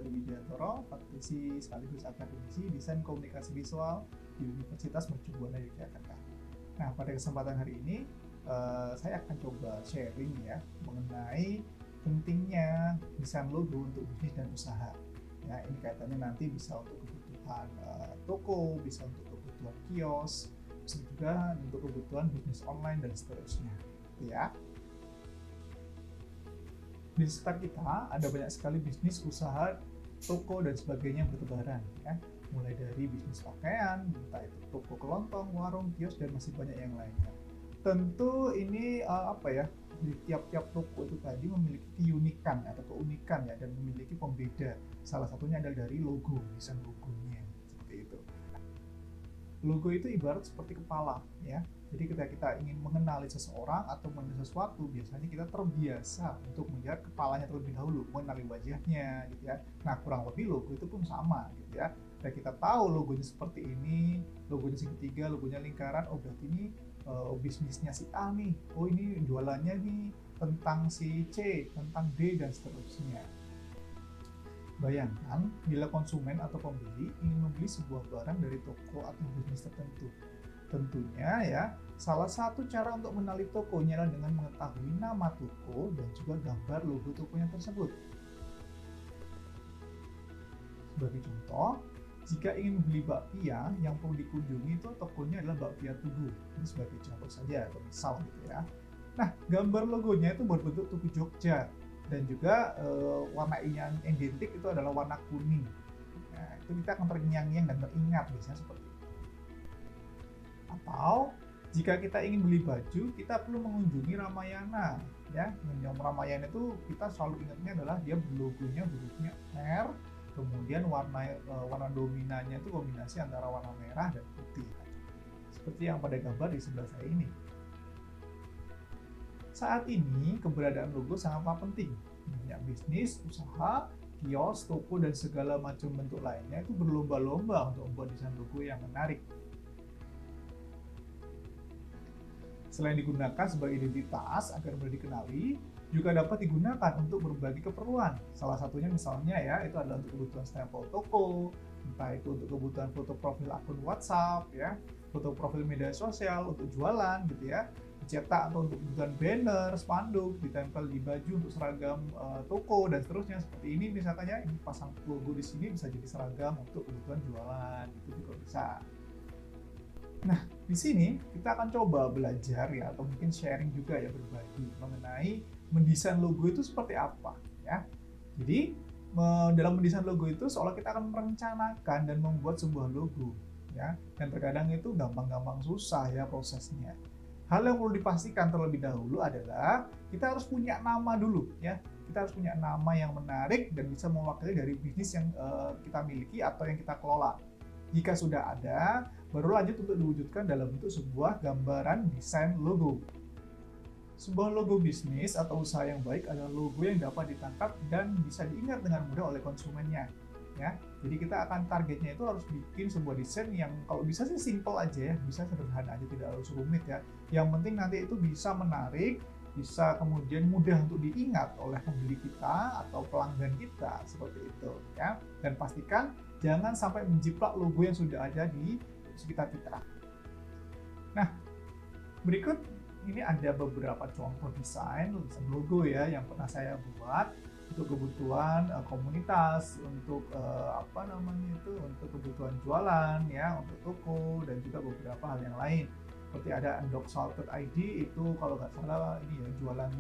Budi Widiantoro, praktisi sekaligus akademisi Desain Komunikasi Visual di Universitas Mercu Buana Yogyakarta. Nah, pada kesempatan hari ini saya akan coba sharing ya mengenai pentingnya desain logo untuk bisnis dan usaha. Ya, ini kaitannya nanti bisa untuk kebutuhan toko, bisa untuk kebutuhan kios, bisa juga untuk kebutuhan bisnis online dan seterusnya. Ya. Di sekitar kita ada banyak sekali bisnis, usaha, toko dan sebagainya bertebaran ya. Mulai dari bisnis pakaian, entah itu toko kelontong, warung, kios dan masih banyak yang lainnya. Tentu ini di tiap-tiap toko itu tadi memiliki keunikan atau keunikan ya dan memiliki pembeda. Salah satunya adalah dari logo, desain logonya seperti itu. Logo itu ibarat seperti kepala ya. Jadi ketika kita ingin mengenali seseorang atau mengenali sesuatu, biasanya kita terbiasa untuk melihat kepalanya terlebih dahulu, mengenali wajahnya gitu ya. Nah, kurang lebih logo itu pun sama gitu ya. Ketika kita tahu logonya seperti ini, logonya segitiga, logonya lingkaran, oh berarti ini bisnisnya si A nih, oh ini jualannya nih tentang si C, tentang D dan seterusnya. Bayangkan bila konsumen atau pembeli ingin membeli sebuah barang dari toko atau bisnis tertentu. Tentunya ya, salah satu cara untuk mengenali tokonya adalah dengan mengetahui nama toko dan juga gambar logo tokonya tersebut. Sebagai contoh, jika ingin beli bakpia, yang perlu dikunjungi itu tokonya adalah Bakpia Tugu. Ini sebagai contoh saja atau misal gitu ya. Nah, gambar logonya itu berbentuk Tugu Jogja dan juga warna yang identik itu adalah warna kuning. Nah, itu kita akan terngiang-ngiang dan teringat biasanya seperti itu. Atau jika kita ingin beli baju, kita perlu mengunjungi Ramayana ya. Yang Ramayana itu kita selalu ingatnya adalah dia logonya hurufnya R, kemudian warna dominannya itu kombinasi antara warna merah dan putih. Seperti yang pada gambar di sebelah saya ini. Saat ini keberadaan logo sangatlah penting. Banyak bisnis, usaha, kios, toko dan segala macam bentuk lainnya itu berlomba-lomba untuk membuat desain logo yang menarik. Selain digunakan sebagai identitas agar mudah dikenali, juga dapat digunakan untuk berbagai keperluan. Salah satunya misalnya ya, itu adalah untuk kebutuhan stempel toko, entah itu untuk kebutuhan foto profil akun WhatsApp ya, foto profil media sosial untuk jualan gitu ya, dicetak atau untuk kebutuhan banner, spanduk, ditempel di baju untuk seragam toko dan seterusnya. Seperti ini misalkan ya, ini pasang logo di sini bisa jadi seragam untuk kebutuhan jualan, itu juga bisa. Nah, di sini kita akan coba belajar ya, atau mungkin sharing juga ya, berbagi mengenai mendesain logo itu seperti apa ya. Jadi dalam mendesain logo itu seolah kita akan merencanakan dan membuat sebuah logo ya. Dan terkadang itu gampang-gampang susah ya prosesnya. Hal yang perlu dipastikan terlebih dahulu adalah kita harus punya nama dulu ya. Kita harus punya nama yang menarik dan bisa mewakili dari bisnis yang kita miliki atau yang kita kelola. Jika sudah ada, baru lanjut untuk diwujudkan dalam bentuk sebuah gambaran desain logo. Sebuah logo bisnis atau usaha yang baik adalah logo yang dapat ditangkap dan bisa diingat dengan mudah oleh konsumennya. Ya, jadi kita akan targetnya itu harus bikin sebuah desain yang kalau bisa sih simple aja ya, bisa sederhana aja, tidak harus rumit ya. Yang penting nanti itu bisa menarik, bisa kemudian mudah untuk diingat oleh pembeli kita atau pelanggan kita seperti itu ya. Dan pastikan jangan sampai menjiplak logo yang sudah ada di sekitar kita. Nah, berikut ini ada beberapa contoh desain logo ya yang pernah saya buat untuk kebutuhan komunitas, untuk untuk kebutuhan jualan ya, untuk toko dan juga beberapa hal yang lain. Seperti ada Undock ID itu kalau nggak salah ini ya jualan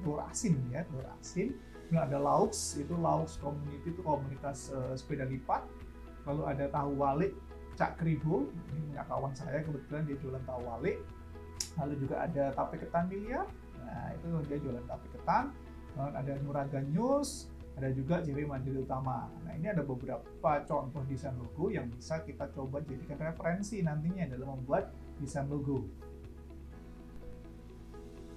telur asin ya, telur asin. Kemudian ada Laux, itu Laux Community, itu komunitas sepeda lipat. Lalu ada Tahu Walik Cak Kribo, ini punya kawan saya kebetulan dia jualan tahu walik. Lalu juga ada Tape Ketan Miliar, nah itu dia jualan tape ketan. Lalu ada Nuraga News, ada juga JW Mandiri Utama. Nah ini ada beberapa contoh desain logo yang bisa kita coba jadikan referensi nantinya dalam membuat desain logo.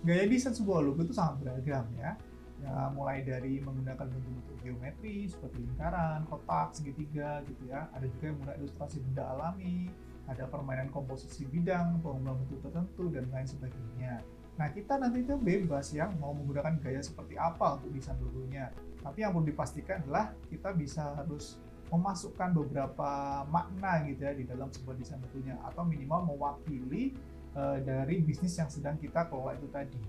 Gaya desain sebuah logo itu sangat beragam ya. Ya, mulai dari menggunakan bentuk-bentuk geometri seperti lingkaran, kotak, segitiga gitu ya. Ada juga yang menggunakan ilustrasi benda alami, ada permainan komposisi bidang, pengumpulan bentuk tertentu dan lain sebagainya. Nah, kita nanti itu bebas ya mau menggunakan gaya seperti apa untuk desain logonya. Tapi yang perlu dipastikan adalah kita bisa harus memasukkan beberapa makna gitu ya di dalam sebuah desain logonya, atau minimal mewakili dari bisnis yang sedang kita kelola itu tadi.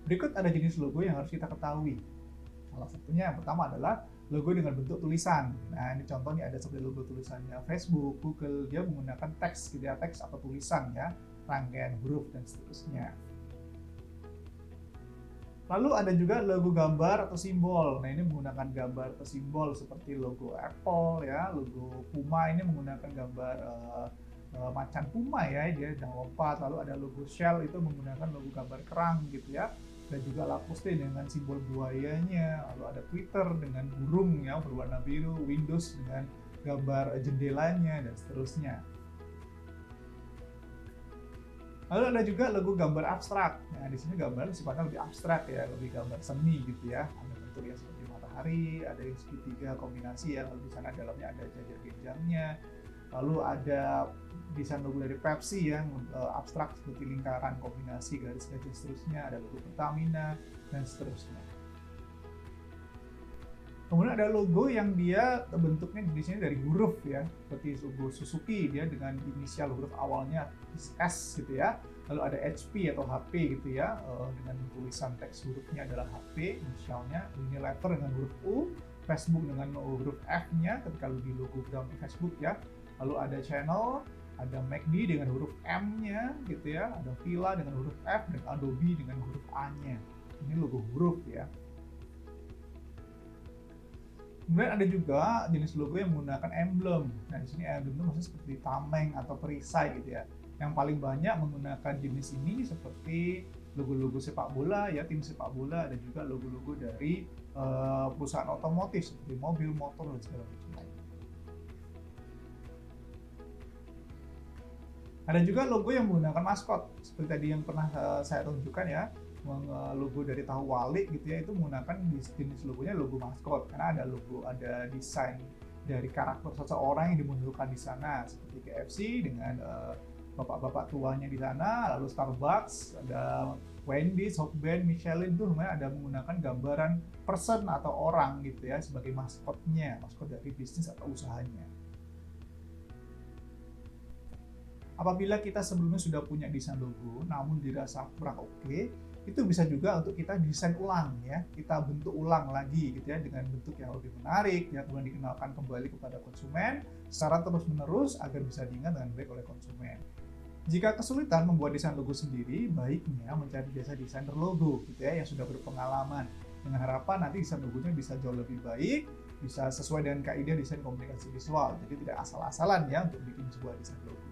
Berikut ada jenis logo yang harus kita ketahui. Salah satunya yang pertama adalah logo dengan bentuk tulisan. Nah, ini contohnya ada seperti logo tulisannya Facebook, Google, dia menggunakan teks gitu ya, teks atau tulisan ya, rangkaian huruf dan seterusnya. Lalu ada juga logo gambar atau simbol. Nah, ini menggunakan gambar atau simbol seperti logo Apple ya, logo Puma ini menggunakan gambar macan puma ya, dia sedang lompat. Lalu ada logo Shell itu menggunakan logo gambar kerang gitu ya. Dan juga Lacoste dengan simbol buayanya, lalu ada Twitter dengan burung ya berwarna biru, Windows dengan gambar jendelanya dan seterusnya. Lalu ada juga logo gambar abstrak. Nah, di sini gambar sifatnya lebih abstrak ya, lebih gambar seni gitu ya. Ada bentuk yang seperti matahari, ada yang segitiga kombinasi ya, lalu di sana dalamnya ada jajar genjangnya. Lalu ada desain logo dari Pepsi yang abstrak seperti lingkaran, kombinasi, garis dan seterusnya. Ada logo Pertamina dan seterusnya. Kemudian ada logo yang dia bentuknya di sini dari huruf ya, seperti logo Suzuki dia dengan inisial huruf awalnya S gitu ya. Lalu ada HP atau HP gitu ya, dengan tulisan teks hurufnya adalah HP inisialnya. Unilever dengan huruf U, Facebook dengan huruf F-nya ketika di logogram Facebook ya. Lalu ada Channel, ada McD dengan huruf M-nya gitu ya, ada Villa dengan huruf F, dan Adobe dengan huruf A-nya. Ini logo huruf ya. Kemudian ada juga jenis logo yang menggunakan emblem. Nah, di sini emblem itu maksudnya seperti tameng atau perisai gitu ya. Yang paling banyak menggunakan jenis ini seperti logo-logo sepak bola ya, tim sepak bola, dan juga logo-logo dari perusahaan otomotif seperti mobil, motor, dan segala macam lain. Ada juga logo yang menggunakan maskot, seperti tadi yang pernah saya tunjukkan ya, logo dari tahu wali gitu ya, itu menggunakan jenis logonya logo maskot, karena ada logo, ada desain dari karakter seseorang yang dimunculkan di sana, seperti KFC dengan bapak-bapak tuanya di sana, lalu Starbucks, ada Wendy's, Hotband, Michelin itu sebenarnya ada menggunakan gambaran person atau orang gitu ya sebagai maskotnya, maskot dari bisnis atau usahanya. Apabila kita sebelumnya sudah punya desain logo, namun dirasa kurang oke, itu bisa juga untuk kita desain ulang ya, kita bentuk ulang lagi gitu ya dengan bentuk yang lebih menarik ya, kemudian dikenalkan kembali kepada konsumen secara terus-menerus agar bisa diingat dengan baik oleh konsumen. Jika kesulitan membuat desain logo sendiri, baiknya mencari jasa desainer logo gitu ya yang sudah berpengalaman, dengan harapan nanti desain logonya bisa jauh lebih baik, bisa sesuai dengan kaidah desain komunikasi visual. Jadi tidak asal-asalan ya untuk bikin sebuah desain logo.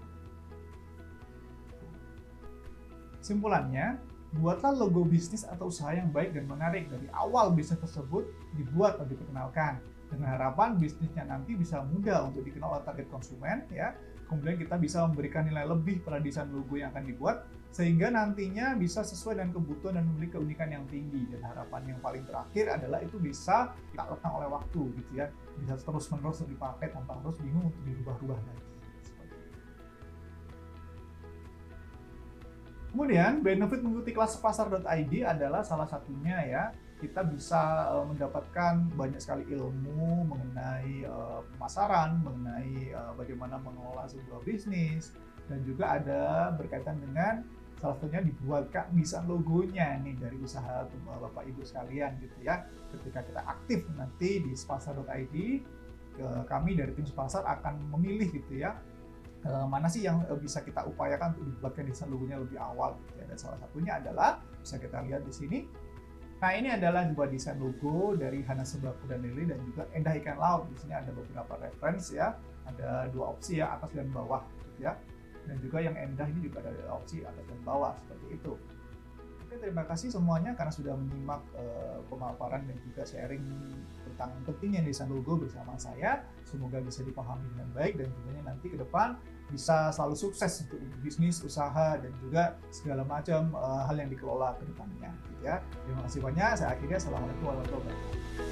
Simpulannya, buatlah logo bisnis atau usaha yang baik dan menarik dari awal bisnis tersebut dibuat atau diperkenalkan, dengan harapan bisnisnya nanti bisa mudah untuk dikenal oleh target konsumen ya. Kemudian kita bisa memberikan nilai lebih pada desain logo yang akan dibuat sehingga nantinya bisa sesuai dengan kebutuhan dan memiliki keunikan yang tinggi. Dan harapan yang paling terakhir adalah itu bisa tak lekang oleh waktu gitu ya, bisa terus-menerus dipakai tanpa harus bingung untuk dirubah-rubah lagi. Kemudian benefit mengikuti kelas pasar.id adalah salah satunya ya, kita bisa mendapatkan banyak sekali ilmu mengenai pemasaran, mengenai bagaimana mengelola sebuah bisnis, dan juga ada berkaitan dengan salah satunya dibuatkan desain logonya nih dari usaha Bapak Ibu sekalian gitu ya. Ketika kita aktif nanti di spasar.id, kami dari tim Spasar akan memilih gitu ya, mana sih yang bisa kita upayakan untuk dibuatkan desain logonya lebih awal gitu ya. Dan salah satunya adalah bisa kita lihat di sini. Nah, ini adalah sebuah desain logo dari Hana Sembako dan Lili dan juga Endah Ikan Laut. Di sini ada beberapa reference ya, ada dua opsi ya, atas dan bawah gitu ya. Dan juga yang Endah ini juga ada opsi atas dan bawah seperti itu. Oke, terima kasih semuanya karena sudah menyimak pemaparan dan juga sharing tentang pentingnya desain logo bersama saya. Semoga bisa dipahami dengan baik dan tentunya nanti ke depan bisa selalu sukses untuk bisnis, usaha, dan juga segala macam hal yang dikelola ke depannya gitu ya. Terima kasih banyak. Saya akhirnya assalamualaikum warahmatullahi wabarakatuh.